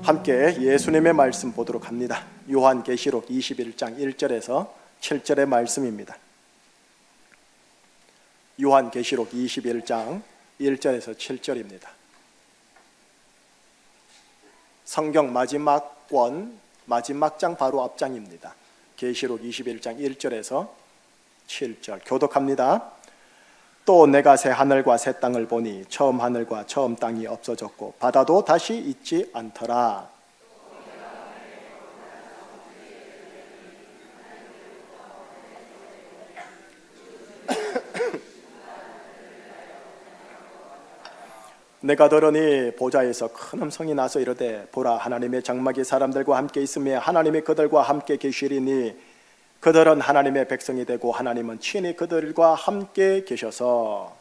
함께 예수님의 말씀 보도록 합니다. 요한계시록 21장 1절에서 7절의 말씀입니다. 요한계시록 21장 1절에서 7절입니다. 성경 마지막 권 마지막 장 바로 앞장입니다. 계시록 21장 1절에서 7절 교독합니다. 또 내가 새 하늘과 새 땅을 보니 처음 하늘과 처음 땅이 없어졌고 바다도 다시 있지 않더라. 내가 들으니 보좌에서 큰 음성이 나서 이르되 보라 하나님의 장막이 사람들과 함께 있으며 하나님이 그들과 함께 계시리니 그들은 하나님의 백성이 되고 하나님은 친히 그들과 함께 계셔서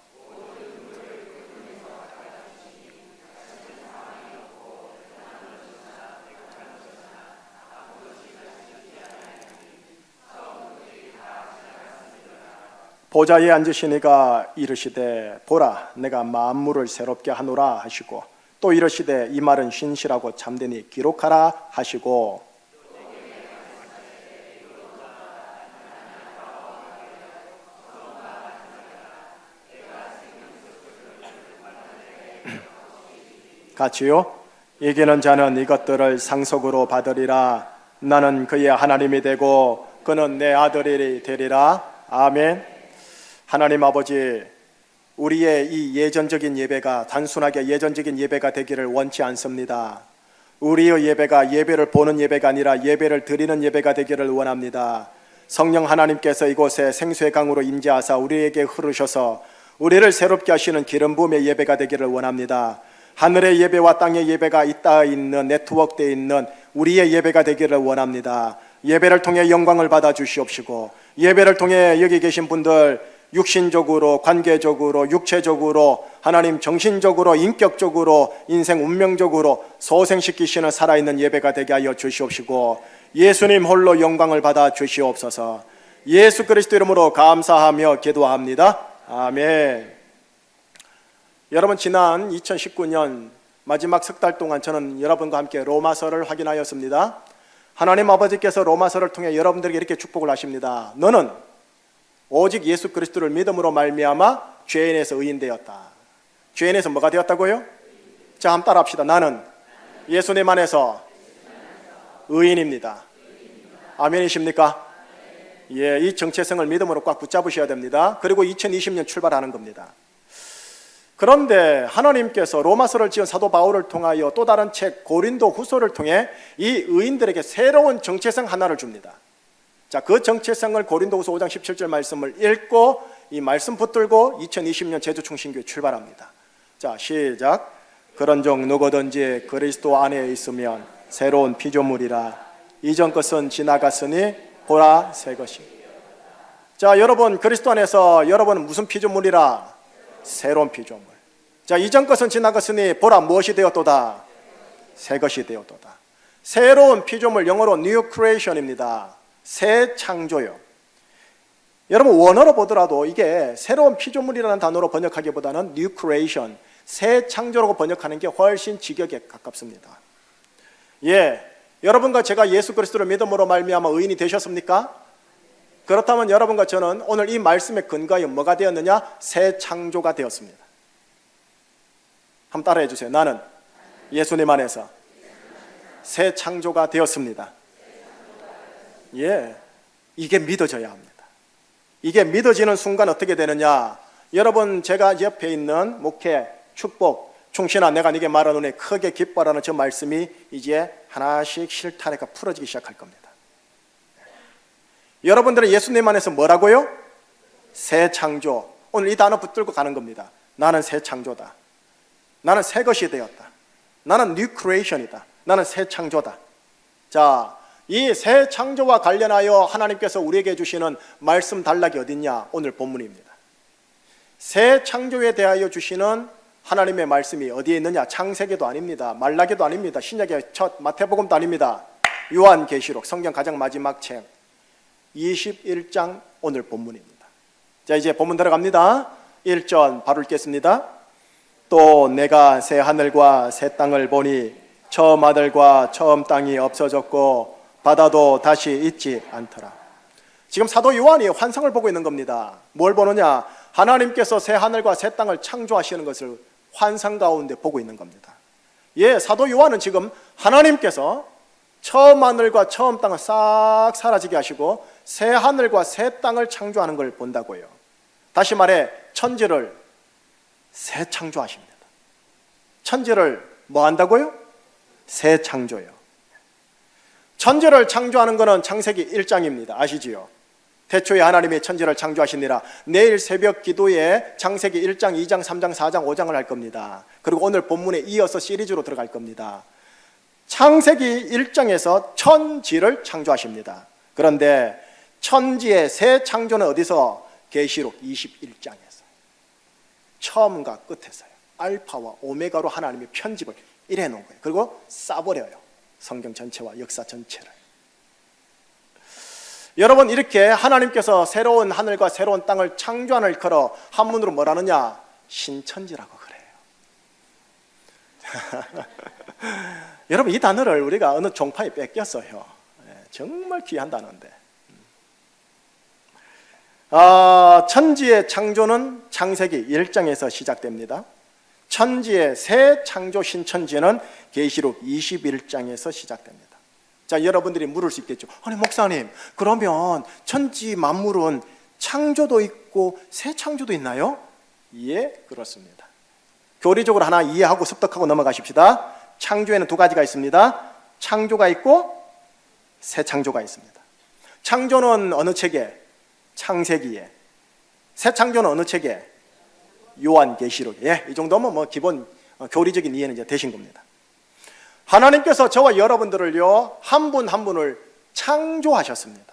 보좌에 앉으시니가 이르시되 보라 내가 만물을 새롭게 하노라 하시고 또 이르시되 이 말은 신실하고 참되니 기록하라 하시고 같이요. 이기는 자는 이것들을 상속으로 받으리라. 나는 그의 하나님이 되고 그는 내 아들이 되리라. 아멘. 하나님 아버지, 우리의 이 예전적인 예배가 단순하게 예전적인 예배가 되기를 원치 않습니다. 우리의 예배가 예배를 보는 예배가 아니라 예배를 드리는 예배가 되기를 원합니다. 성령 하나님께서 이곳에 생수의 강으로 임재하사 우리에게 흐르셔서 우리를 새롭게 하시는 기름 부음의 예배가 되기를 원합니다. 하늘의 예배와 땅의 예배가 있다 있는 네트워크되어 있는 우리의 예배가 되기를 원합니다. 예배를 통해 영광을 받아 주시옵시고 예배를 통해 여기 계신 분들 육신적으로, 관계적으로, 육체적으로, 하나님 정신적으로, 인격적으로, 인생 운명적으로 소생시키시는 살아있는 예배가 되게 하여 주시옵시고 예수님 홀로 영광을 받아 주시옵소서. 예수 그리스도 이름으로 감사하며 기도합니다. 아멘. 여러분, 지난 2019년 마지막 석 달 동안 저는 여러분과 함께 로마서를 확인하였습니다. 하나님 아버지께서 로마서를 통해 여러분들에게 이렇게 축복을 하십니다. 너는 오직 예수 그리스도를 믿음으로 말미암아 죄인에서 의인되었다. 죄인에서 뭐가 되었다고요? 자, 한번 따라합시다. 나는 예수님 안에서 의인입니다. 아멘이십니까? 예, 이 정체성을 믿음으로 꽉 붙잡으셔야 됩니다. 그리고 2020년 출발하는 겁니다. 그런데 하나님께서 로마서를 지은 사도 바울을 통하여 또 다른 책 고린도 후서를 통해 이 의인들에게 새로운 정체성 하나를 줍니다. 자, 그 정체성을 고린도 후서 5장 17절 말씀을 읽고 이 말씀 붙들고 2020년 제주충신교회 출발합니다. 자, 시작. 그런즉 누구든지 그리스도 안에 있으면 새로운 피조물이라. 이전 것은 지나갔으니 보라 새 것이. 자, 여러분, 그리스도 안에서 여러분은 무슨 피조물이라? 새로운 피조물. 자, 이전 것은 지나갔으니 보라 무엇이 되었도다? 새 것이 되었도다. 새로운 피조물, 영어로 new creation입니다. 새 창조요. 여러분, 원어로 보더라도 이게 새로운 피조물이라는 단어로 번역하기보다는 new creation, 새 창조라고 번역하는 게 훨씬 직역에 가깝습니다. 예, 여러분과 제가 예수 그리스도를 믿음으로 말미암아 의인이 되셨습니까? 그렇다면 여러분과 저는 오늘 이 말씀의 근거에 뭐가 되었느냐? 새 창조가 되었습니다. 한번 따라해 주세요. 나는 예수님 안에서 새 창조가 되었습니다. 예, 이게 믿어져야 합니다. 이게 믿어지는 순간 어떻게 되느냐? 여러분, 제가 옆에 있는 목회, 축복, 충신아 내가 네게 말하노니 크게 기뻐하라는 저 말씀이 이제 하나씩 실타래가 풀어지기 시작할 겁니다. 여러분들은 예수님 안에서 뭐라고요? 새 창조. 오늘 이 단어 붙들고 가는 겁니다. 나는 새 창조다. 나는 새 것이 되었다. 나는 new creation이다. 나는 새 창조다. 자, 이 새 창조와 관련하여 하나님께서 우리에게 주시는 말씀 단락이 어딨냐? 오늘 본문입니다. 새 창조에 대하여 주시는 하나님의 말씀이 어디에 있느냐? 창세기도 아닙니다. 말라기도 아닙니다. 신약의 첫 마태복음도 아닙니다. 요한계시록, 성경 가장 마지막 책 21장 오늘 본문입니다. 자, 이제 본문 들어갑니다. 1절 바로 읽겠습니다. 또 내가 새 하늘과 새 땅을 보니 처음 하늘과 처음 땅이 없어졌고 바다도 다시 있지 않더라. 지금 사도 요한이 환상을 보고 있는 겁니다. 뭘 보느냐? 하나님께서 새 하늘과 새 땅을 창조하시는 것을 환상 가운데 보고 있는 겁니다. 예, 사도 요한은 지금 하나님께서 처음 하늘과 처음 땅을 싹 사라지게 하시고 새 하늘과 새 땅을 창조하는 걸 본다고요. 다시 말해 천지를 새 창조하십니다. 천지를 뭐 한다고요? 새 창조요. 천지를 창조하는 것은 창세기 1장입니다. 아시지요? 태초에 하나님이 천지를 창조하시니라. 내일 새벽 기도에 창세기 1장, 2장, 3장, 4장, 5장을 할 겁니다. 그리고 오늘 본문에 이어서 시리즈로 들어갈 겁니다. 창세기 1장에서 천지를 창조하십니다. 그런데 천지의 새 창조는 어디서? 계시록 21장에서. 처음과 끝에서요. 알파와 오메가로 하나님이 편집을 이래 놓은 거예요. 그리고 싸버려요. 성경 전체와 역사 전체를. 여러분, 이렇게 하나님께서 새로운 하늘과 새로운 땅을 창조하는 일컬어 한문으로 뭐라느냐? 신천지라고 그래요. 여러분, 이 단어를 우리가 어느 종파에 뺏겼어요. 정말 귀한 단어인데. 천지의 창조는 창세기 1장에서 시작됩니다. 천지의 새 창조 신천지는 계시록 21장에서 시작됩니다. 자, 여러분들이 물을 수 있겠죠. 아니 목사님, 그러면 천지 만물은 창조도 있고 새 창조도 있나요? 예, 그렇습니다. 교리적으로 하나 이해하고 습득하고 넘어가십시다. 창조에는 두 가지가 있습니다. 창조가 있고 새 창조가 있습니다. 창조는 어느 책에? 창세기에. 새 창조는 어느 책에? 요한계시록에. 예, 이 정도면 뭐 기본 교리적인 이해는 이제 되신 겁니다. 하나님께서 저와 여러분들을요, 한 분 한 분을 창조하셨습니다.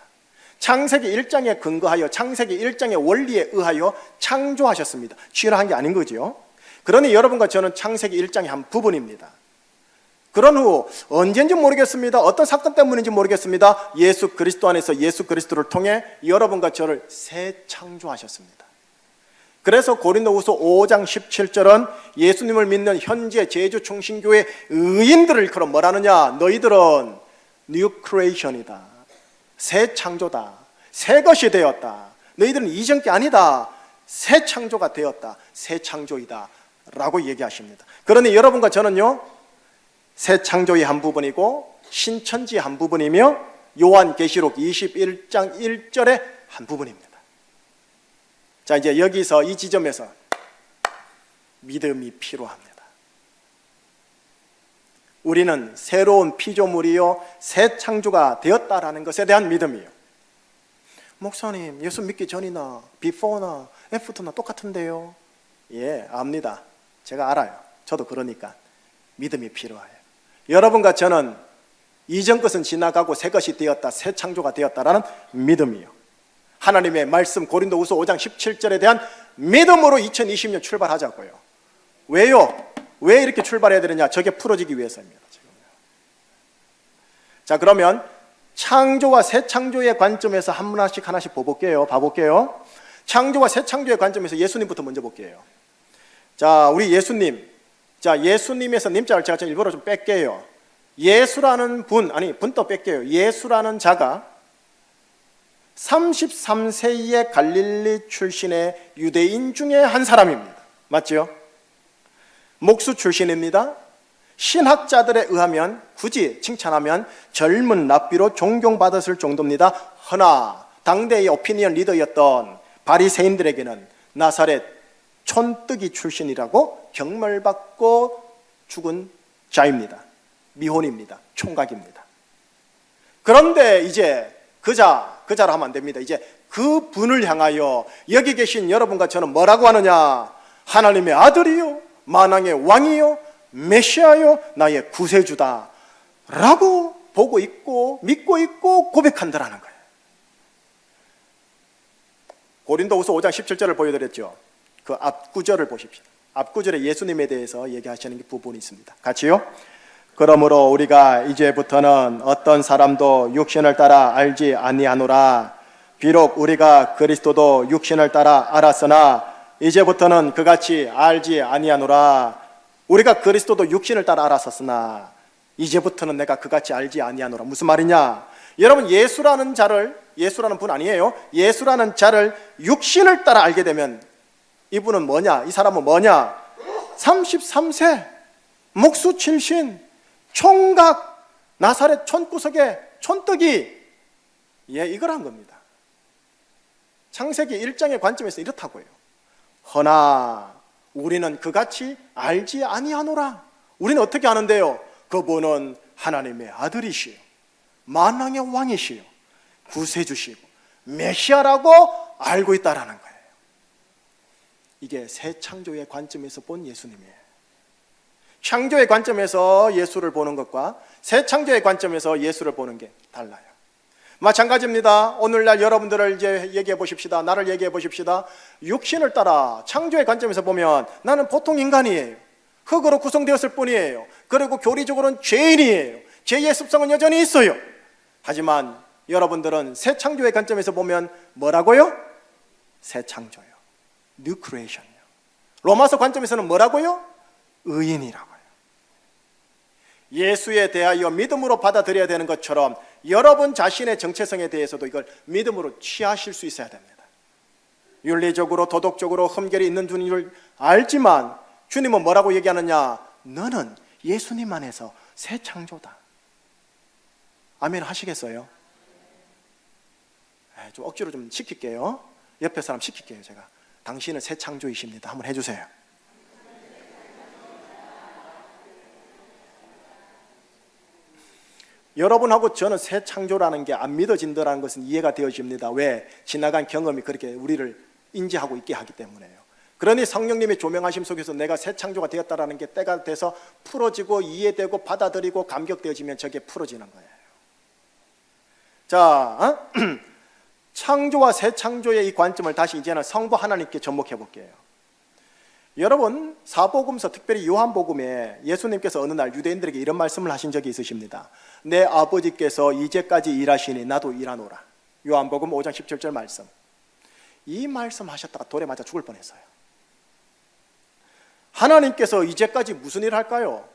창세기 1장에 근거하여 창세기 1장의 원리에 의하여 창조하셨습니다. 취현한 게 아닌 거죠. 그러니 여러분과 저는 창세기 1장의 한 부분입니다. 그런 후 언젠지 모르겠습니다. 어떤 사건 때문인지 모르겠습니다. 예수 그리스도 안에서 예수 그리스도를 통해 여러분과 저를 새 창조하셨습니다. 그래서 고린도후서 5장 17절은 예수님을 믿는 현재 제주 충신교회 의인들을 일컬어 뭐라느냐? 너희들은 뉴 크리에이션이다. 새 창조다. 새 것이 되었다. 너희들은 이전 게 아니다. 새 창조가 되었다. 새 창조이다. 라고 얘기하십니다. 그러니 여러분과 저는요, 새 창조의 한 부분이고 신천지의 한 부분이며 요한계시록 21장 1절의 한 부분입니다. 자, 이제 여기서 이 지점에서 믿음이 필요합니다. 우리는 새로운 피조물이요 새 창조가 되었다라는 것에 대한 믿음이요. 목사님, 예수 믿기 전이나 비포나 애프터나 똑같은데요. 예, 압니다. 제가 알아요. 저도 그러니까 믿음이 필요해요. 여러분과 저는 이전 것은 지나가고 새 것이 되었다, 새 창조가 되었다라는 믿음이요. 하나님의 말씀 고린도후서 5장 17절에 대한 믿음으로 2020년 출발하자고요. 왜요? 왜 이렇게 출발해야 되느냐? 저게 풀어지기 위해서입니다. 지금요. 자, 그러면 창조와 새 창조의 관점에서 하나씩 봐볼게요. 창조와 새 창조의 관점에서 예수님부터 먼저 볼게요. 자, 우리 예수님. 자, 예수님에서 님자를 제가 일부러 좀 뺄게요. 예수라는 분도 뺄게요. 예수라는 자가 33세의 갈릴리 출신의 유대인 중에 한 사람입니다. 맞죠? 목수 출신입니다. 신학자들에 의하면 굳이 칭찬하면 젊은 랍비로 존경받았을 정도입니다. 허나 당대의 오피니언 리더였던 바리새인들에게는 나사렛 촌뜨기 출신이라고 경멸받고 죽은 자입니다. 미혼입니다. 총각입니다. 그런데 이제 그자로 하면 안 됩니다. 이제 그 분을 향하여 여기 계신 여러분과 저는 뭐라고 하느냐? 하나님의 아들이요, 만왕의 왕이요, 메시아요, 나의 구세주다 라고 보고 있고 믿고 있고 고백한다라는 거예요. 고린도후서 5장 17절을 보여드렸죠. 그 앞구절을 보십시오. 앞구절에 예수님에 대해서 얘기하시는 게 부분이 있습니다. 같이요. 그러므로 우리가 이제부터는 어떤 사람도 육신을 따라 알지 아니하노라. 비록 우리가 그리스도도 육신을 따라 알았으나 이제부터는 그같이 알지 아니하노라. 우리가 그리스도도 육신을 따라 알았었으나 이제부터는 내가 그같이 알지 아니하노라. 무슨 말이냐? 여러분, 예수라는 분 아니에요. 예수라는 자를 육신을 따라 알게 되면 이분은 뭐냐? 이 사람은 뭐냐? 33세 목수 출신 총각 나사렛 촌구석의 촌뜨기, 이걸 한 겁니다. 창세기 1장의 관점에서 이렇다고요. 허나 우리는 그같이 알지 아니하노라. 우리는 어떻게 아는데요? 그분은 하나님의 아들이시요 만왕의 왕이시요 구세주시고 메시아라고 알고 있다라는 거예요. 이게 새 창조의 관점에서 본 예수님이에요. 창조의 관점에서 예수를 보는 것과 새 창조의 관점에서 예수를 보는 게 달라요. 마찬가지입니다. 오늘날 여러분들을 이제 얘기해 보십시다. 나를 얘기해 보십시다. 육신을 따라 창조의 관점에서 보면 나는 보통 인간이에요. 흙으로 구성되었을 뿐이에요. 그리고 교리적으로는 죄인이에요. 죄의 습성은 여전히 있어요. 하지만 여러분들은 새 창조의 관점에서 보면 뭐라고요? 새 창조요. New creation이요. 로마서 관점에서는 뭐라고요? 의인이라고요. 예수에 대하여 믿음으로 받아들여야 되는 것처럼 여러분 자신의 정체성에 대해서도 이걸 믿음으로 취하실 수 있어야 됩니다. 윤리적으로 도덕적으로 흠결이 있는 주님을 알지만 주님은 뭐라고 얘기하느냐? 너는 예수님 안에서 새 창조다. 아멘 하시겠어요? 좀 억지로 좀 시킬게요. 옆에 사람 시킬게요. 제가 당신은 새 창조이십니다. 한번 해주세요. 여러분하고 저는 새 창조라는 게 안 믿어진다는 것은 이해가 되어집니다. 왜? 지나간 경험이 그렇게 우리를 인지하고 있게 하기 때문에요. 그러니 성령님의 조명하심 속에서 내가 새 창조가 되었다라는 게 때가 돼서 풀어지고 이해되고 받아들이고 감격되어지면 저게 풀어지는 거예요. 자, 창조와 새 창조의 이 관점을 다시 이제는 성부 하나님께 접목해 볼게요. 여러분, 사복음서 특별히 요한복음에 예수님께서 어느 날 유대인들에게 이런 말씀을 하신 적이 있으십니다. 내 아버지께서 이제까지 일하시니 나도 일하노라. 요한복음 5장 17절 말씀. 이 말씀 하셨다가 돌에 맞아 죽을 뻔했어요. 하나님께서 이제까지 무슨 일을 할까요?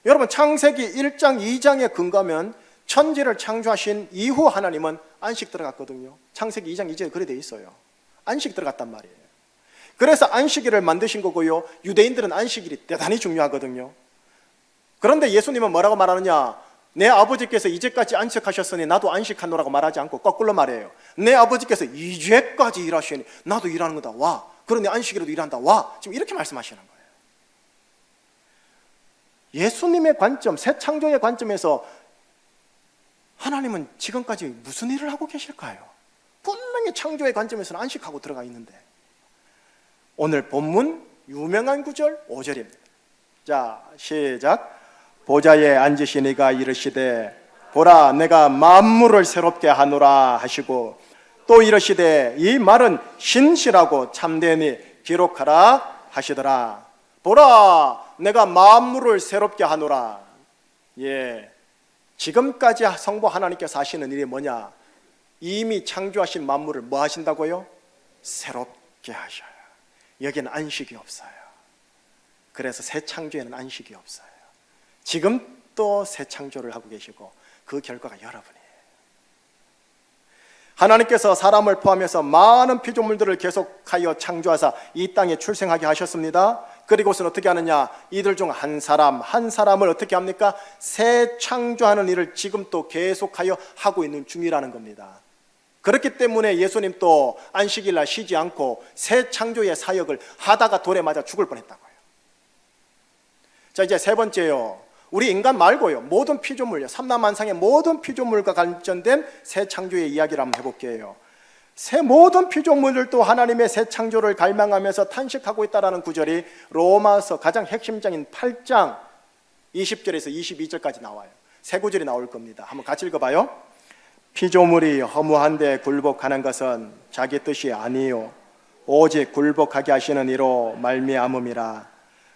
여러분, 창세기 1장 2장에 근거하면 천지를 창조하신 이후 하나님은 안식 들어갔거든요. 창세기 2장 2절에 그래 돼 있어요. 안식 들어갔단 말이에요. 그래서 안식일을 만드신 거고요. 유대인들은 안식일이 대단히 중요하거든요. 그런데 예수님은 뭐라고 말하느냐? 내 아버지께서 이제까지 안식하셨으니 나도 안식하노라고 말하지 않고 거꾸로 말해요. 내 아버지께서 이제까지 일하시니 나도 일하는 거다. 와. 그런데 안식일에도 일한다. 와. 지금 이렇게 말씀하시는 거예요. 예수님의 관점, 새 창조의 관점에서 하나님은 지금까지 무슨 일을 하고 계실까요? 분명히 창조의 관점에서는 안식하고 들어가 있는데. 오늘 본문 유명한 구절 5절입니다. 자, 시작. 보좌에 앉으신 이가 이르시되 보라 내가 만물을 새롭게 하노라 하시고 또 이르시되 이 말은 신실하고 참되니 기록하라 하시더라. 보라 내가 만물을 새롭게 하노라. 지금까지 성부 하나님께서 하시는 일이 뭐냐? 이미 창조하신 만물을 뭐 하신다고요? 새롭게 하셔요. 여기는 안식이 없어요. 그래서 새 창조에는 안식이 없어요. 지금 또 새 창조를 하고 계시고 그 결과가 여러분이에요. 하나님께서 사람을 포함해서 많은 피조물들을 계속하여 창조하사 이 땅에 출생하게 하셨습니다. 그리고선 어떻게 하느냐? 이들 중 한 사람을 어떻게 합니까? 새 창조하는 일을 지금 또 계속하여 하고 있는 중이라는 겁니다. 그렇기 때문에 예수님 또 안식일날 쉬지 않고 새 창조의 사역을 하다가 돌에 맞아 죽을 뻔했다고요. 자, 이제 세 번째요. 우리 인간 말고요, 모든 피조물요, 삼라만상의 모든 피조물과 관련된 새 창조의 이야기를 한번 해볼게요. 모든 피조물들도 하나님의 새 창조를 갈망하면서 탄식하고 있다는 구절이 로마서 가장 핵심장인 8장 20절에서 22절까지 나와요. 세 구절이 나올 겁니다. 한번 같이 읽어봐요. 피조물이 허무한데 굴복하는 것은 자기 뜻이 아니요 오직 굴복하게 하시는 이로 말미암음이라.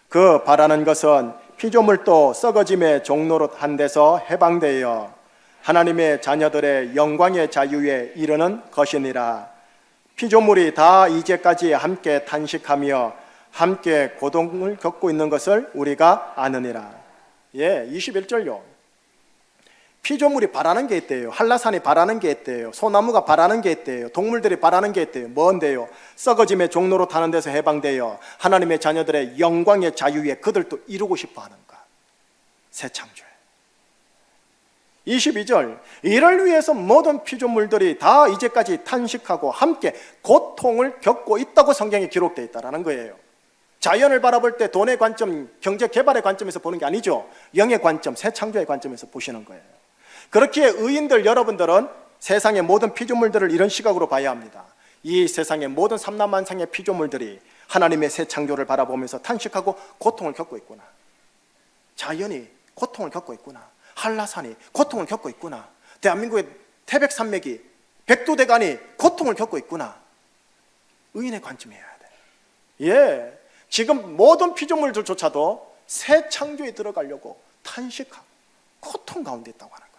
그 바라는 것은 피조물도 썩어짐의 종노릇한 데서 해방되어 하나님의 자녀들의 영광의 자유에 이르는 것이니라. 피조물이 다 이제까지 함께 탄식하며 함께 고통을 겪고 있는 것을 우리가 아느니라. 21절요. 피조물이 바라는 게 있대요. 한라산이 바라는 게 있대요. 소나무가 바라는 게 있대요. 동물들이 바라는 게 있대요. 뭔데요? 썩어짐의 종로로 타는 데서 해방되어 하나님의 자녀들의 영광의 자유에 그들도 이루고 싶어 하는 것. 새 창조에. 22절, 이를 위해서 모든 피조물들이 다 이제까지 탄식하고 함께 고통을 겪고 있다고 성경에 기록되어 있다는 거예요. 자연을 바라볼 때 돈의 관점, 경제 개발의 관점에서 보는 게 아니죠. 영의 관점, 새 창조의 관점에서 보시는 거예요. 그렇기에 의인들 여러분들은 세상의 모든 피조물들을 이런 시각으로 봐야 합니다. 이 세상의 모든 삼라만상의 피조물들이 하나님의 새 창조를 바라보면서 탄식하고 고통을 겪고 있구나. 자연이 고통을 겪고 있구나. 한라산이 고통을 겪고 있구나. 대한민국의 태백산맥이 백두대간이 고통을 겪고 있구나. 의인의 관점이어야 돼. 지금 모든 피조물들조차도 새 창조에 들어가려고 탄식하고 고통 가운데 있다고 하는 거예요.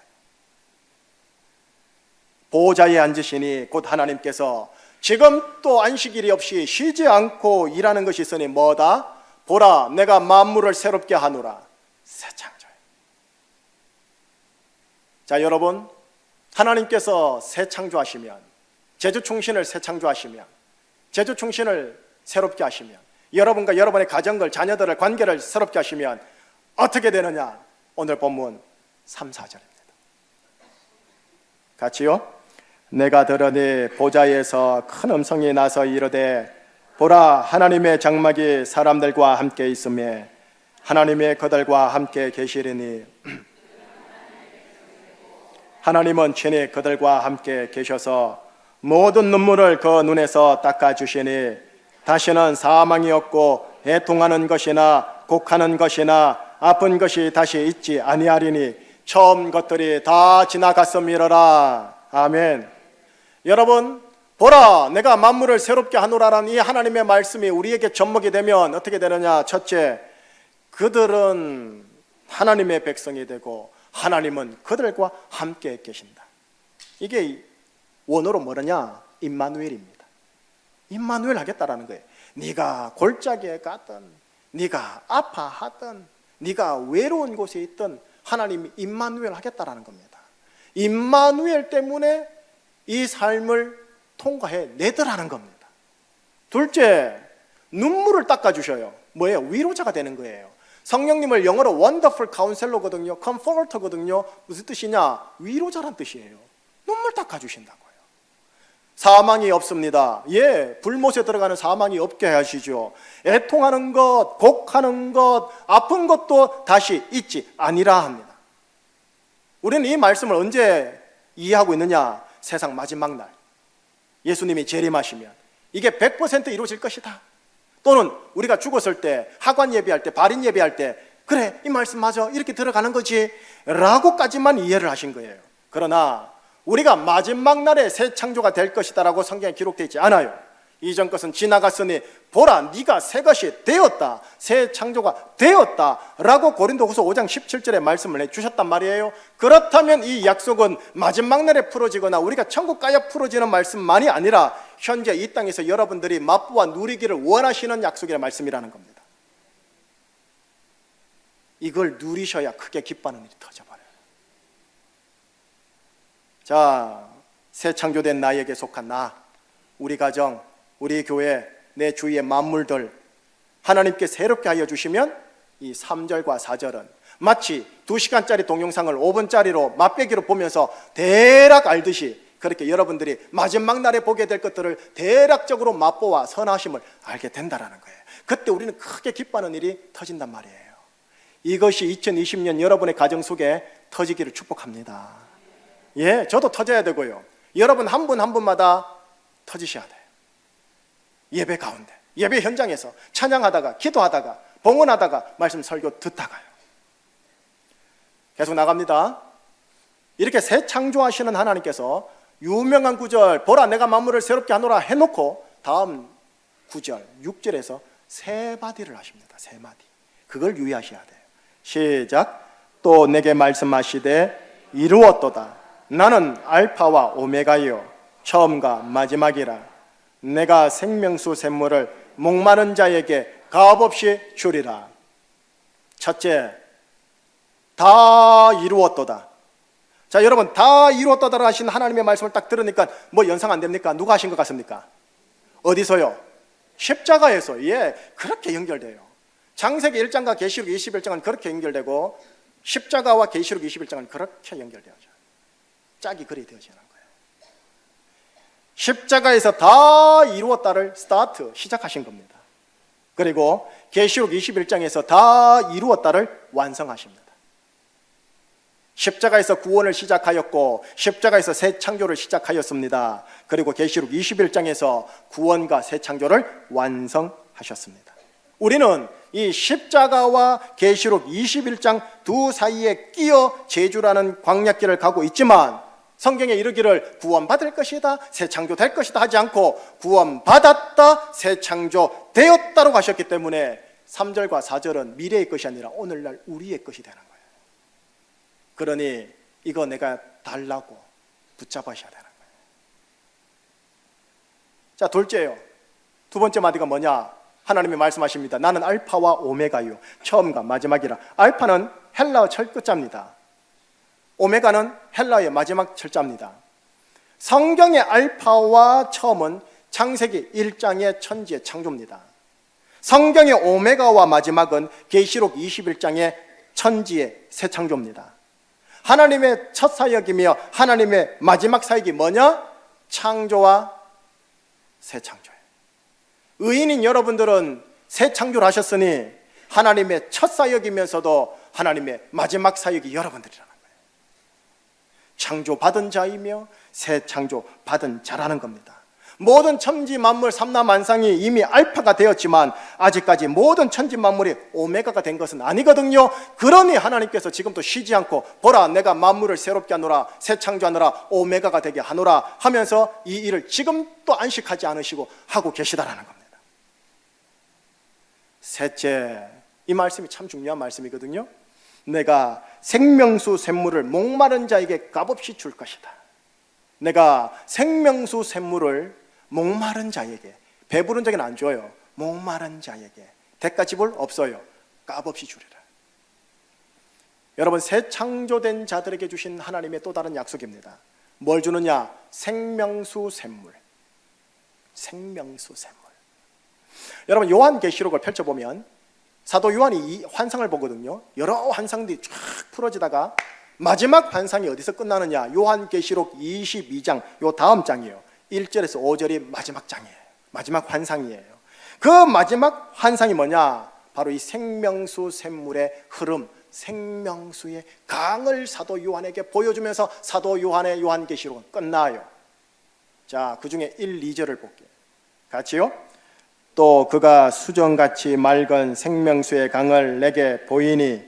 보좌에 앉으시니 곧 하나님께서 지금 또 안식일이 없이 쉬지 않고 일하는 것이 있으니 뭐다? 보라, 내가 만물을 새롭게 하노라. 새 창조예요. 자, 여러분, 하나님께서 새 창조하시면, 제주충신을 새 창조하시면, 제주충신을 새롭게 하시면, 여러분과 여러분의 가정들, 자녀들을, 관계를 새롭게 하시면 어떻게 되느냐? 오늘 본문 3, 4절입니다. 같이요. 내가 들으니 보좌에서 큰 음성이 나서 이르되 보라, 하나님의 장막이 사람들과 함께 있으며 하나님의 그들과 함께 계시리니 하나님은 친히 그들과 함께 계셔서 모든 눈물을 그 눈에서 닦아주시니 다시는 사망이 없고 애통하는 것이나 곡하는 것이나 아픈 것이 다시 있지 아니하리니 처음 것들이 다 지나갔음이로라. 아멘. 여러분, 보라, 내가 만물을 새롭게 하노라라는 이 하나님의 말씀이 우리에게 접목이 되면 어떻게 되느냐? 첫째, 그들은 하나님의 백성이 되고 하나님은 그들과 함께 계신다. 이게 원어로 뭐냐? 임마누엘입니다. 임마누엘 하겠다라는 거예요. 네가 골짜기에 갔든 네가 아파하든 네가 외로운 곳에 있든 하나님이 임마누엘 하겠다라는 겁니다. 임마누엘 때문에 이 삶을 통과해 내더라는 겁니다. 둘째, 눈물을 닦아주셔요. 뭐예요? 위로자가 되는 거예요. 성령님을 영어로 Wonderful Counselor거든요. Comforter거든요. 무슨 뜻이냐? 위로자란 뜻이에요. 눈물 닦아주신다고요. 사망이 없습니다. 불못에 들어가는 사망이 없게 하시죠. 애통하는 것, 곡하는 것, 아픈 것도 다시 있지 아니라 합니다. 우리는 이 말씀을 언제 이해하고 있느냐? 세상 마지막 날 예수님이 재림하시면 이게 100% 이루어질 것이다. 또는 우리가 죽었을 때, 하관 예배할 때, 발인 예배할 때 그래, 이 말씀 맞아, 이렇게 들어가는 거지 라고까지만 이해를 하신 거예요. 그러나 우리가 마지막 날에 새 창조가 될 것이다 라고 성경에 기록되어 있지 않아요. 이전 것은 지나갔으니 보라, 네가 새 것이 되었다, 새 창조가 되었다 라고 고린도후서 5장 17절에 말씀을 해주셨단 말이에요. 그렇다면 이 약속은 마지막 날에 풀어지거나 우리가 천국 가야 풀어지는 말씀만이 아니라 현재 이 땅에서 여러분들이 맛보아 누리기를 원하시는 약속이라는 말씀이라는 겁니다. 이걸 누리셔야 크게 기뻐하는 일이 터져버려요. 자, 새 창조된 나에게 속한 나, 우리 가정, 우리 교회, 내 주위의 만물들 하나님께 새롭게 하여 주시면 이 3절과 4절은 마치 2시간짜리 동영상을 5분짜리로 맛배기로 보면서 대략 알듯이 그렇게 여러분들이 마지막 날에 보게 될 것들을 대략적으로 맛보아 선하심을 알게 된다는 거예요. 그때 우리는 크게 기뻐하는 일이 터진단 말이에요. 이것이 2020년 여러분의 가정 속에 터지기를 축복합니다. 저도 터져야 되고요. 여러분 한 분 한 분마다 터지셔야 돼요. 예배 가운데, 예배 현장에서 찬양하다가, 기도하다가, 봉헌하다가, 말씀 설교 듣다가요. 계속 나갑니다. 이렇게 새 창조하시는 하나님께서 유명한 구절, 보라 내가 만물을 새롭게 하노라 해놓고 다음 구절 6절에서 세 마디를 하십니다. 세 마디. 그걸 유의하셔야 돼요. 시작. 또 내게 말씀하시되 이루었도다. 나는 알파와 오메가요 처음과 마지막이라. 내가 생명수 샘물을 목마른 자에게 값없이 주리라. 첫째, 다 이루었도다. 자, 여러분, 다 이루었도다 하신 하나님의 말씀을 딱 들으니까 뭐 연상 안 됩니까? 누가 하신 것 같습니까? 어디서요? 십자가에서. 예, 그렇게 연결돼요. 창세기 1장과 계시록 21장은 그렇게 연결되고 십자가와 계시록 21장은 그렇게 연결되어져. 짝이 그리 되어지는 거예요. 십자가에서 다 이루었다를 스타트, 시작하신 겁니다. 그리고 계시록 21장에서 다 이루었다를 완성하십니다. 십자가에서 구원을 시작하였고 십자가에서 새 창조를 시작하였습니다. 그리고 계시록 21장에서 구원과 새 창조를 완성하셨습니다. 우리는 이 십자가와 계시록 21장 두 사이에 끼어 제주라는 광야길을 가고 있지만 성경에 이르기를 구원받을 것이다, 새 창조 될 것이다 하지 않고 구원받았다, 새 창조 되었다로 가셨기 때문에 3절과 4절은 미래의 것이 아니라 오늘날 우리의 것이 되는 거예요. 그러니 이거 내가 달라고 붙잡으셔야 되는 거예요. 자, 둘째요. 두 번째 마디가 뭐냐? 하나님이 말씀하십니다. 나는 알파와 오메가요, 처음과 마지막이라. 알파는 헬라어 철끝자입니다. 오메가는 헬라어의 마지막 철자입니다. 성경의 알파와 처음은 창세기 1장의 천지의 창조입니다. 성경의 오메가와 마지막은 계시록 21장의 천지의 새 창조입니다. 하나님의 첫 사역이며 하나님의 마지막 사역이 뭐냐? 창조와 새 창조예요. 의인인 여러분들은 새 창조를 하셨으니 하나님의 첫 사역이면서도 하나님의 마지막 사역이 여러분들이라는 거예요. 창조받은 자이며 새 창조받은 자라는 겁니다. 모든 천지 만물 삼라만상이 이미 알파가 되었지만 아직까지 모든 천지 만물이 오메가가 된 것은 아니거든요. 그러니 하나님께서 지금도 쉬지 않고 보라, 내가 만물을 새롭게 하노라, 새 창조하노라, 오메가가 되게 하노라 하면서 이 일을 지금도 안식하지 않으시고 하고 계시다라는 겁니다. 셋째, 이 말씀이 참 중요한 말씀이거든요. 내가 생명수 샘물을 목마른 자에게 값없이 줄 것이다. 내가 생명수 샘물을 목마른 자에게, 배부른 자에게는 안 줘요. 목마른 자에게 대가 지불 없어요. 값없이 주리라. 여러분, 새 창조된 자들에게 주신 하나님의 또 다른 약속입니다. 뭘 주느냐? 생명수 샘물. 생명수 샘물. 여러분, 요한계시록을 펼쳐보면 사도 요한이 이 환상을 보거든요. 여러 환상들이 쫙 풀어지다가 마지막 환상이 어디서 끝나느냐? 요한계시록 22장, 요 다음 장이에요. 1절에서 5절이 마지막 장이에요. 마지막 환상이에요. 그 마지막 환상이 뭐냐? 바로 이 생명수 샘물의 흐름, 생명수의 강을 사도 요한에게 보여주면서 사도 요한의 요한계시록은 끝나요. 자, 그 중에 1, 2절을 볼게요. 같이요. 또 그가 수정같이 맑은 생명수의 강을 내게 보이니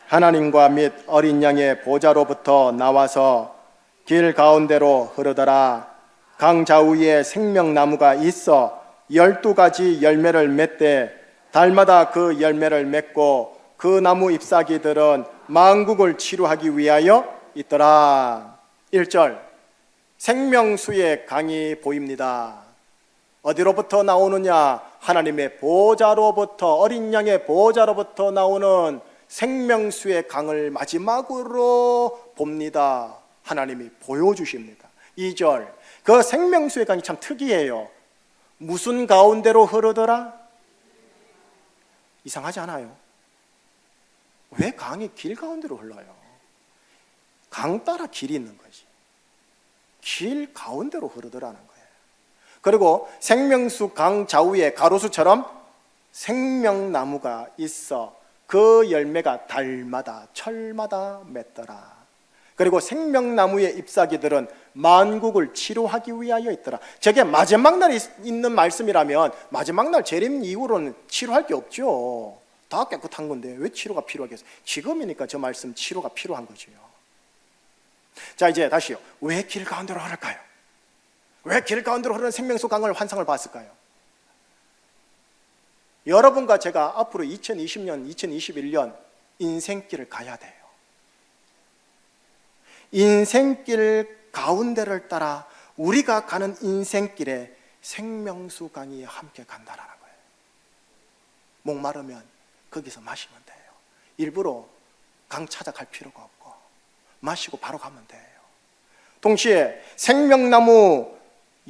하나님과 및 어린 양의 보좌로부터 나와서 길 가운데로 흐르더라. 강 좌우에 생명나무가 있어 12가지 열매를 맺되 달마다 그 열매를 맺고 그 나무 잎사귀들은 만국을 치료하기 위하여 있더라. 1절, 생명수의 강이 보입니다. 어디로부터 나오느냐? 하나님의 보좌로부터, 어린 양의 보좌로부터 나오는 생명수의 강을 마지막으로 봅니다. 하나님이 보여주십니다. 2절, 그 생명수의 강이 참 특이해요. 무슨 가운데로 흐르더라? 이상하지 않아요? 왜 강이 길 가운데로 흘러요? 강 따라 길이 있는 거지. 길 가운데로 흐르더라는 거예요. 그리고 생명수 강 좌우에 가로수처럼 생명나무가 있어 그 열매가 달마다 철마다 맺더라. 그리고 생명나무의 잎사귀들은 만국을 치료하기 위하여 있더라. 저게 마지막 날에 있는 말씀이라면 마지막 날 재림 이후로는 치료할 게 없죠. 다 깨끗한 건데 왜 치료가 필요하겠어요? 지금이니까 저 말씀 치료가 필요한 거지요. 자, 이제 다시요. 왜 길 가운데로 흐를까요? 왜 길 가운데로 흐르는 생명수 강을 환상을 봤을까요? 여러분과 제가 앞으로 2020년, 2021년 인생길을 가야 돼요. 인생길 가운데를 따라 우리가 가는 인생길에 생명수 강이 함께 간다라는 거예요. 목마르면 거기서 마시면 돼요. 일부러 강 찾아갈 필요가 없고 마시고 바로 가면 돼요. 동시에 생명나무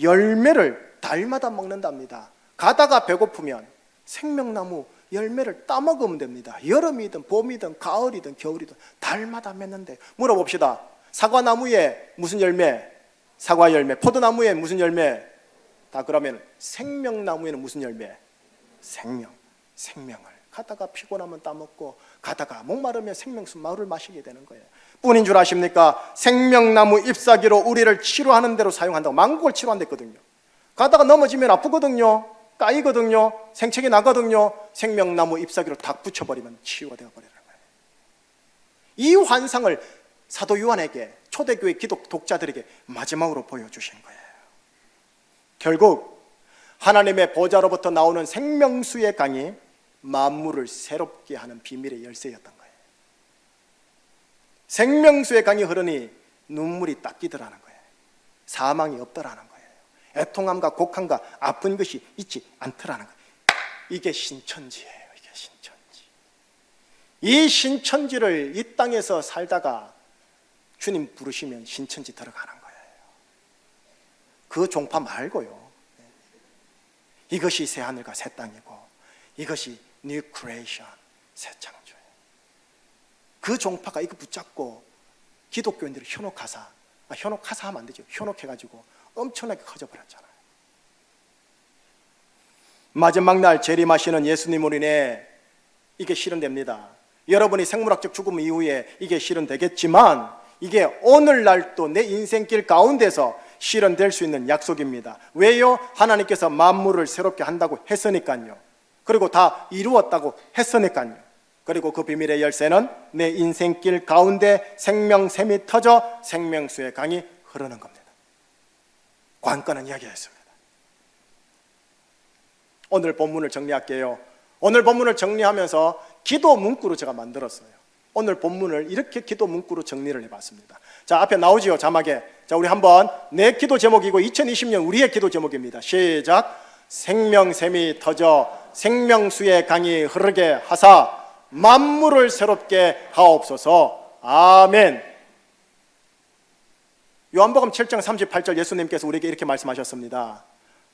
열매를 달마다 먹는답니다. 가다가 배고프면 생명나무 열매를 따먹으면 됩니다. 여름이든 봄이든 가을이든 겨울이든 달마다 맺는데, 물어봅시다. 사과나무에 무슨 열매? 사과 열매. 포도나무에 무슨 열매? 다 그러면 생명나무에는 무슨 열매? 생명을. 가다가 피곤하면 따먹고 가다가 목마르면 생명수 마루를 마시게 되는 거예요. 뿐인 줄 아십니까? 생명나무 잎사귀로 우리를 치료하는 대로 사용한다고. 만국을 치료한댔거든요. 가다가 넘어지면 아프거든요. 까이거든요. 생책이 나거든요. 생명나무 잎사귀로 탁 붙여버리면 치유가 되어버리는 거예요. 이 환상을 사도 요한에게, 초대교회 기독 독자들에게 마지막으로 보여주신 거예요. 결국 하나님의 보좌로부터 나오는 생명수의 강이 만물을 새롭게 하는 비밀의 열쇠였던 거예요. 생명수의 강이 흐르니 눈물이 닦이더라는 거예요. 사망이 없더라는 거예요. 애통함과 곡함과 아픈 것이 있지 않더라는 거예요. 이게 신천지예요. 이게 신천지. 이 신천지를 이 땅에서 살다가 주님 부르시면 신천지 들어가는 거예요. 그 종파 말고요. 이것이 새하늘과 새 땅이고 이것이 New Creation, 새 창조예요. 그 종파가 이거 붙잡고 기독교인들이 현혹하사 하면 안 되죠. 현혹해가지고 엄청나게 커져버렸잖아요. 마지막 날 재림하시는 예수님으로 인해 이게 실현됩니다. 여러분이 생물학적 죽음 이후에 이게 실현되겠지만 이게 오늘날도 내 인생길 가운데서 실현될 수 있는 약속입니다. 왜요? 하나님께서 만물을 새롭게 한다고 했으니까요. 그리고 다 이루었다고 했으니까요. 그리고 그 비밀의 열쇠는 내 인생길 가운데 생명샘이 터져 생명수의 강이 흐르는 겁니다. 관건은 여기였습니다. 오늘 본문을 정리할게요. 오늘 본문을 정리하면서 기도 문구로 제가 만들었어요. 오늘 본문을 이렇게 기도 문구로 정리를 해봤습니다. 자, 앞에 나오지요, 자막에. 자, 우리 한번 내 기도 제목이고 2020년 우리의 기도 제목입니다. 시작. 생명샘이 터져 생명수의 강이 흐르게 하사 만물을 새롭게 하옵소서. 아멘. 요한복음 7장 38절 예수님께서 우리에게 이렇게 말씀하셨습니다.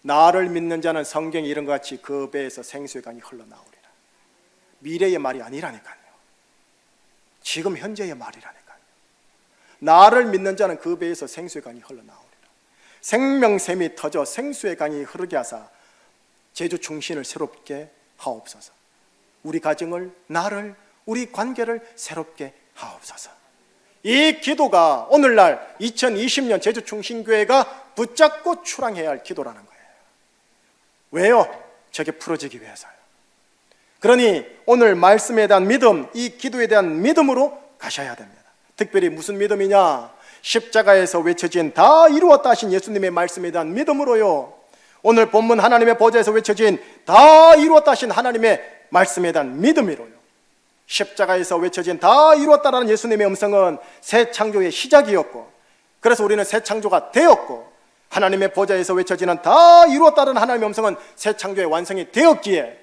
나를 믿는 자는 성경에 이런 것 같이 그 배에서 생수의 강이 흘러나오리라. 미래의 말이 아니라니까요. 지금 현재의 말이라니까요. 나를 믿는 자는 그 배에서 생수의 강이 흘러나오리라. 생명샘이 터져 생수의 강이 흐르게 하사 제주 충신을 새롭게 하옵소서. 우리 가정을, 나를, 우리 관계를 새롭게 하옵소서. 이 기도가 오늘날 2020년 제주 충신교회가 붙잡고 출항해야 할 기도라는 거예요. 왜요? 저게 풀어지기 위해서요. 그러니 오늘 말씀에 대한 믿음, 이 기도에 대한 믿음으로 가셔야 됩니다. 특별히 무슨 믿음이냐? 십자가에서 외쳐진 다 이루었다 하신 예수님의 말씀에 대한 믿음으로요. 오늘 본문 하나님의 보좌에서 외쳐진 다 이루었다 하신 하나님의 말씀에 대한 믿음으로요. 십자가에서 외쳐진 다 이루었다라는 예수님의 음성은 새 창조의 시작이었고, 그래서 우리는 새 창조가 되었고, 하나님의 보좌에서 외쳐지는 다 이루었다라는 하나님의 음성은 새 창조의 완성이 되었기에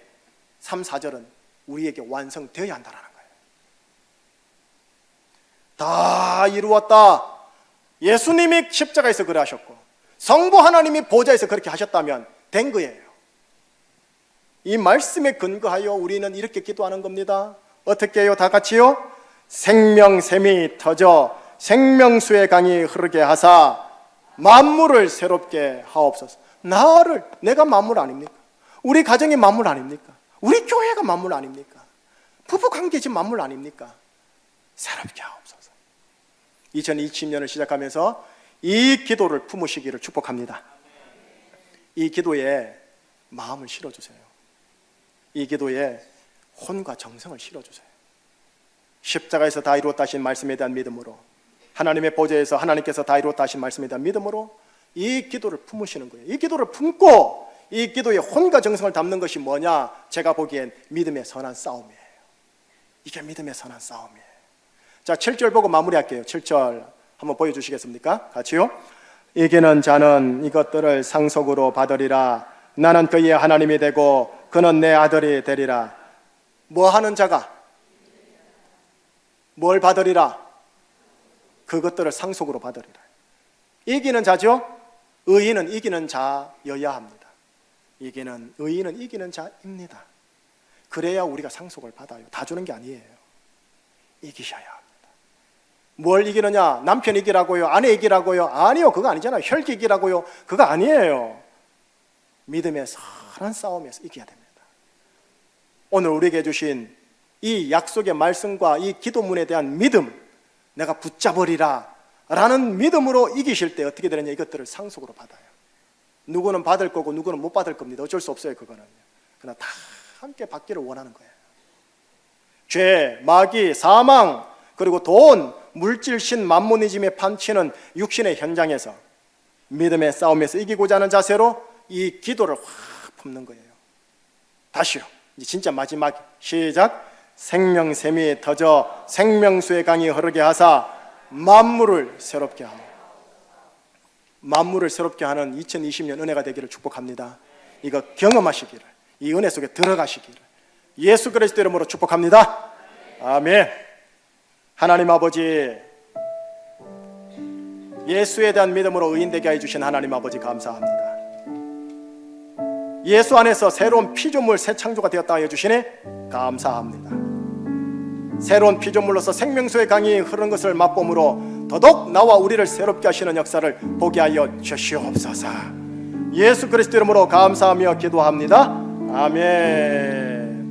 3, 4절은 우리에게 완성되어야 한다는 거예요. 다 이루었다. 예수님이 십자가에서 그래 하셨고 성부 하나님이 보좌에서 그렇게 하셨다면 된 거예요. 이 말씀에 근거하여 우리는 이렇게 기도하는 겁니다. 어떻게 해요? 다 같이요. 생명샘이 터져 생명수의 강이 흐르게 하사 만물을 새롭게 하옵소서. 내가 만물 아닙니까? 우리 가정이 만물 아닙니까? 우리 교회가 만물 아닙니까? 부부관계 지금 만물 아닙니까? 새롭게 하옵소서. 2020년을 시작하면서 이 기도를 품으시기를 축복합니다. 이 기도에 마음을 실어주세요. 이 기도에 혼과 정성을 실어주세요. 십자가에서 다 이루었다 하신 말씀에 대한 믿음으로, 하나님의 보좌에서 하나님께서 다 이루었다 하신 말씀에 대한 믿음으로 이 기도를 품으시는 거예요. 이 기도를 품고 이 기도에 혼과 정성을 담는 것이 뭐냐? 제가 보기엔 믿음의 선한 싸움이에요. 이게 믿음의 선한 싸움이에요. 자, 7절 보고 마무리할게요. 7절 한번 보여주시겠습니까? 같이요. 이기는 자는 이것들을 상속으로 받으리라. 나는 그의 하나님이 되고 그는 내 아들이 되리라. 뭐 하는 자가? 뭘 받으리라? 그것들을 상속으로 받으리라. 이기는 자죠? 의인은 이기는 자여야 합니다. 의인은 이기는 자입니다. 그래야 우리가 상속을 받아요. 다 주는 게 아니에요. 이기셔야 합니다. 뭘 이기느냐? 남편 이기라고요? 아내 이기라고요? 아니요, 그거 아니잖아요. 혈기 이기라고요? 그거 아니에요. 믿음의 선한 싸움에서 이겨야 됩니다. 오늘 우리에게 주신 이 약속의 말씀과 이 기도문에 대한 믿음, 내가 붙잡으리라 라는 믿음으로 이기실 때 어떻게 되느냐? 이것들을 상속으로 받아요. 누구는 받을 거고 누구는 못 받을 겁니다. 어쩔 수 없어요. 그거는. 그러나 다 함께 받기를 원하는 거예요. 죄, 마귀, 사망, 그리고 돈, 물질, 신, 만모니즘에 판치는 육신의 현장에서 믿음의 싸움에서 이기고자 하는 자세로 이 기도를 확 품는 거예요. 다시요. 이제 진짜 마지막 시작. 생명샘이 터져 생명수의 강이 흐르게 하사 만물을 새롭게 하며, 만물을 새롭게 하는 2020년 은혜가 되기를 축복합니다. 이거 경험하시기를, 이 은혜 속에 들어가시기를 예수 그리스도 이름으로 축복합니다. 아멘. 하나님 아버지, 예수에 대한 믿음으로 의인되게 해주신 하나님 아버지 감사합니다. 예수 안에서 새로운 피조물 새 창조가 되었다 해주시니 감사합니다. 새로운 피조물로서 생명수의 강이 흐르는 것을 맛봄으로 더더욱 나와 우리를 새롭게 하시는 역사를 보게 하여 주시옵소서. 예수 그리스도 이름으로 감사하며 기도합니다. 아멘.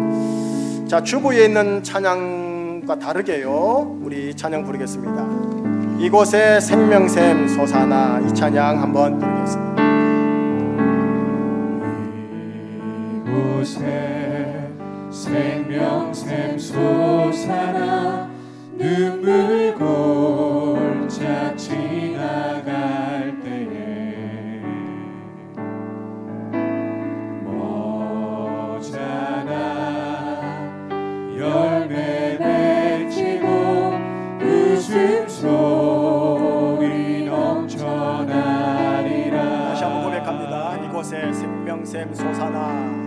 자, 주부에 있는 찬양과 다르게요, 우리 찬양 부르겠습니다. 이곳에 생명샘 솟아나, 이 찬양 한번 부르겠습니다. 이곳에 생명샘 솟아나 눈물 골짜 지나갈 때에 모자라 열매 맺히고 웃음소리 넘쳐나리라. 다시 한번 고백합니다. 이곳에 생명샘 솟아나,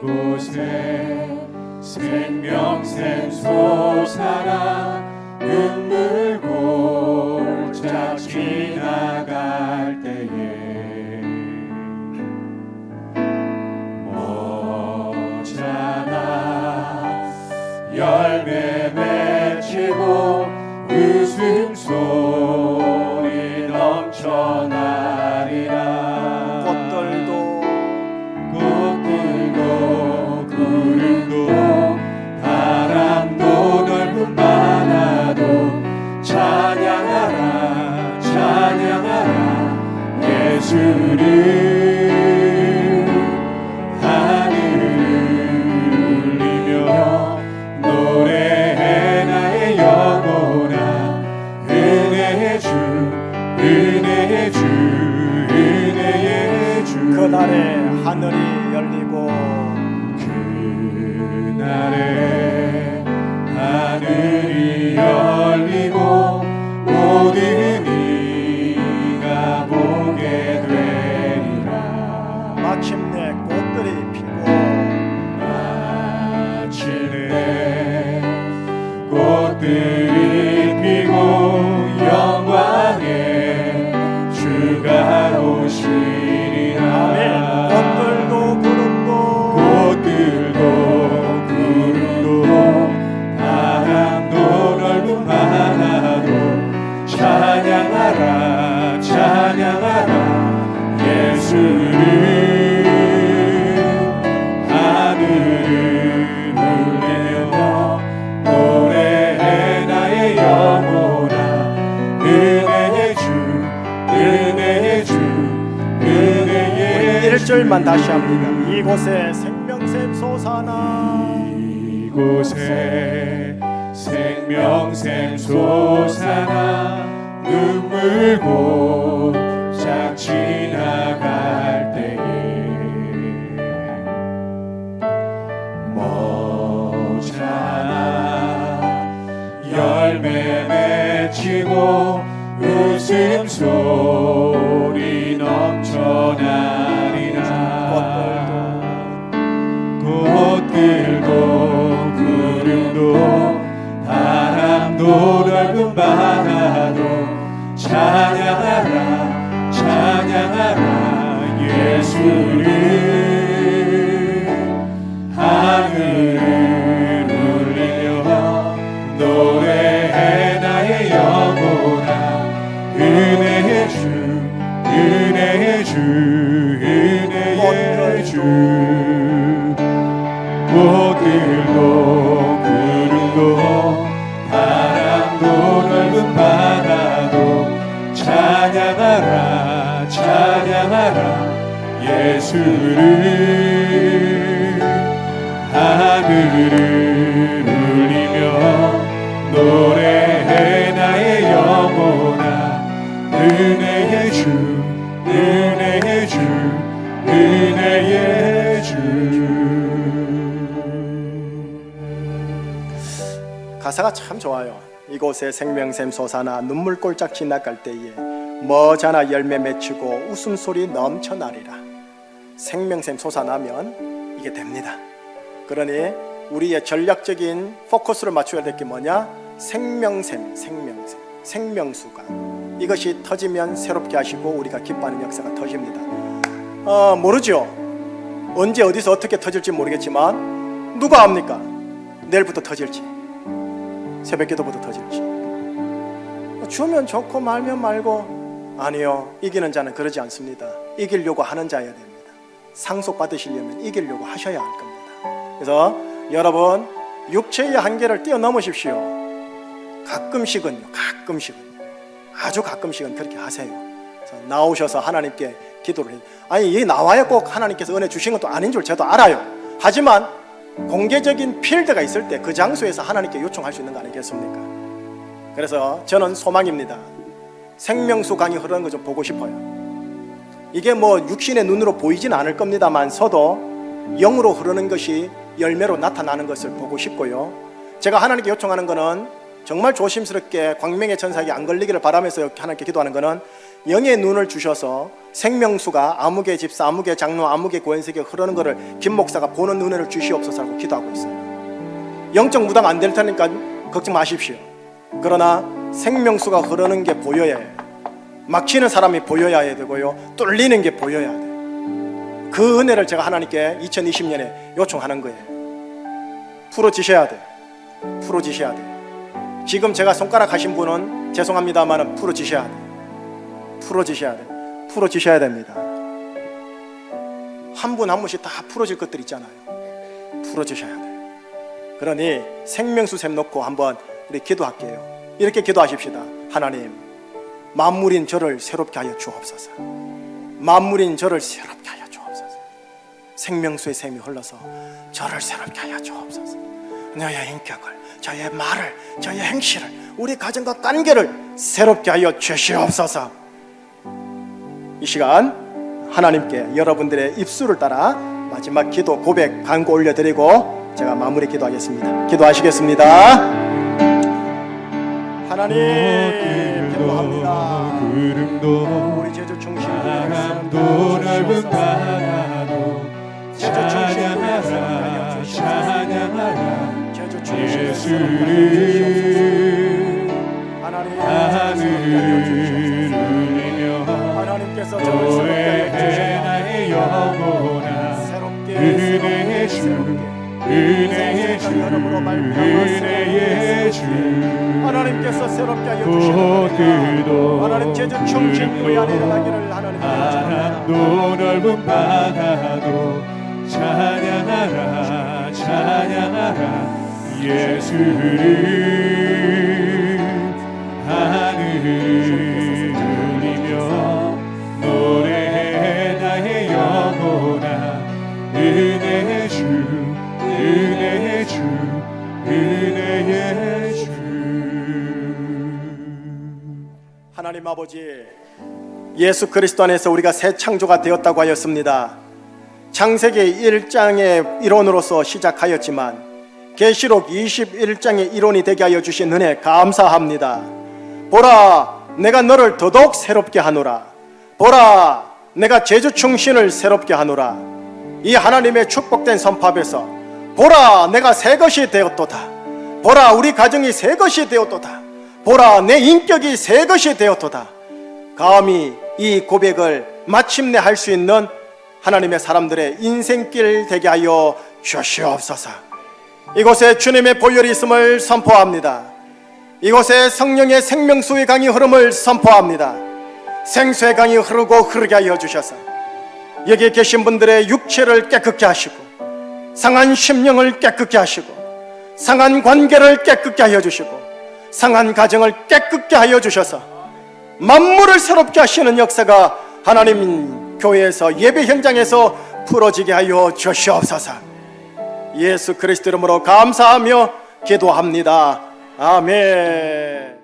이곳에 생명샘 솟아나 눈물 골짜 지나갈 때에 모자라 열매 맺히고 웃음소리 넘쳐나리라. 구름도 바람도 넓은 바다도 찬양하라 찬양하라 예수를. 하늘을 울리며 노래해 나의 영혼아. 은혜의 주 은혜의 주 은혜의 주. 그날에 하늘이 열리고, 그날에 하늘이 열리고 모든 이가 보게 되리라. 마침내 꽃들이 피고, 마침내 꽃들이 피고 영광의 주가 오시리라. 아멘. 꽃들도 구름도 바람도 넓은 바다도 찬양하라 찬양하라 예수를. 하늘을 울리며 노래해 나의 영혼아. 은혜의 주 은혜의 주 은혜의 주. 1절만 다시 합니다. 이곳에 생명샘 솟아나, 이곳에 생명샘 솟아나 눈물 골짝 지나갈 때에 모자라 열매 맺히고 웃음소리 넘쳐나리라. 꽃들도 구름도 사랑도 넓은 바다도 찬양하라 찬양하라 예수를 하늘을 울리며 노래해 나의 영혼아 은혜의 주 은혜의 주 은혜의 주 꽃들도 구름도 바람도 넓은 바다도 찬양하라 찬양하라 예수를 하늘을 울리며 노래해 나의 영혼아 은혜의 주 은혜의 주 은혜의 주 가사가 참 좋아요. 이곳에 생명샘 솟아나 눈물 꼴짝 지나갈 때에 머자나 열매 맺히고 웃음소리 넘쳐나리라. 생명샘 솟아나면 이게 됩니다. 그러니 우리의 전략적인 포커스를 맞춰야 될 게 뭐냐? 생명샘, 생명수가 이것이 터지면 새롭게 하시고 우리가 기뻐하는 역사가 터집니다. 모르죠. 언제 어디서 어떻게 터질지 모르겠지만 누가 압니까? 내일부터 터질지, 새벽기도부터 터질지. 주면 좋고 말면 말고. 아니요, 이기는 자는 그러지 않습니다. 이기려고 하는 자여야 됩니다. 상속 받으시려면 이기려고 하셔야 할 겁니다. 그래서 여러분 육체의 한계를 뛰어넘으십시오. 가끔씩은요, 아주 가끔씩은 그렇게 하세요. 그래서 나오셔서 하나님께 기도를 해요. 아니, 이 나와야 꼭 하나님께서 은혜 주신 것도 아닌 줄 저도 알아요. 하지만 공개적인 필드가 있을 때 그 장소에서 하나님께 요청할 수 있는 거 아니겠습니까? 그래서 저는 소망입니다. 생명수 강이 흐르는 거 좀 보고 싶어요. 이게 뭐 육신의 눈으로 보이진 않을 겁니다만 서도 영으로 흐르는 것이 열매로 나타나는 것을 보고 싶고요. 제가 하나님께 요청하는 거는 정말 조심스럽게 광명의 천사에게 안 걸리기를 바라면서 하나님께 기도하는 거는 영의 눈을 주셔서 생명수가 아무개 집사, 아무개 장로, 아무개 고연세계 흐르는 것을 김 목사가 보는 눈을 주시옵소서라고 기도하고 있어요. 영적 무당 안 될 테니까 걱정 마십시오. 그러나 생명수가 흐르는 게 보여야 해요. 막히는 사람이 보여야 되고요, 뚫리는 게 보여야 돼요. 그 은혜를 제가 하나님께 2020년에 요청하는 거예요. 풀어지셔야 돼요. 풀어지셔야 돼요. 지금 제가 손가락 하신 분은 죄송합니다만 풀어지셔야 돼요. 풀어지셔야 돼요. 풀어지셔야 됩니다. 한 분 한 분씩 다 풀어질 것들 있잖아요. 풀어지셔야 돼요. 그러니 생명수 샘 놓고 한번 우리 기도할게요. 이렇게 기도하십시다. 하나님, 만물인 저를 새롭게 하여 주옵소서. 만물인 저를 새롭게 하여 주옵소서. 생명수의 샘이 흘러서 저를 새롭게 하여 주옵소서. 저의 인격을, 저의 말을, 저의 행실을, 우리 가정과 관계를 새롭게 하여 주시옵소서. 이 시간 하나님께 여러분들의 입술을 따라 마지막 기도, 고백, 간구 올려드리고 제가 마무리 기도하겠습니다. 기도하시겠습니다. 하나님, 기도합니다. 구름도 우리 제주 충신 바람도 넓은 바다도 찬양하라 찬양하라 예수를 하늘을 울리며 노래해 나의 영혼아 은혜의 주 은혜의 주 은혜의 주 하나님께서 새롭게 하여 주시옵소서. 하나님 제주 충신 교회 안에 일어나기를 하나님 바람도 넓은 바다도 찬양하라 찬양하라 예수를 하늘을 울리며 노래해 나의 영혼아 은혜의 주 은혜의 주 은혜의 주. 하나님 아버지, 예수 그리스도 안에서 우리가 새 창조가 되었다고 하였습니다. 창세기 1장의 이론으로서 시작하였지만 계시록 21장의 이론이 되게 하여 주신 은혜 감사합니다. 보라, 내가 너를 더더욱 새롭게 하노라. 보라, 내가 제주 충신을 새롭게 하노라. 이 하나님의 축복된 선포 앞에서 보라, 내가 새 것이 되었도다. 보라 우리 가정이 새 것이 되었도다. 보라 내 인격이 새 것이 되었도다. 감히 이 고백을 마침내 할 수 있는 하나님의 사람들의 인생길 되게 하여 주시옵소서. 이곳에 주님의 보혈이 있음을 선포합니다. 이곳에 성령의 생명수의 강이 흐름을 선포합니다. 생수의 강이 흐르고 흐르게 하여 주셔서 여기 계신 분들의 육체를 깨끗게 하시고 상한 심령을 깨끗게 하시고 상한 관계를 깨끗게 하여 주시고 상한 가정을 깨끗게 하여 주셔서 만물을 새롭게 하시는 역사가 하나님 교회에서 예배 현장에서 풀어지게 하여 주시옵소서. 예수 그리스도 이름으로 감사하며 기도합니다. 아멘.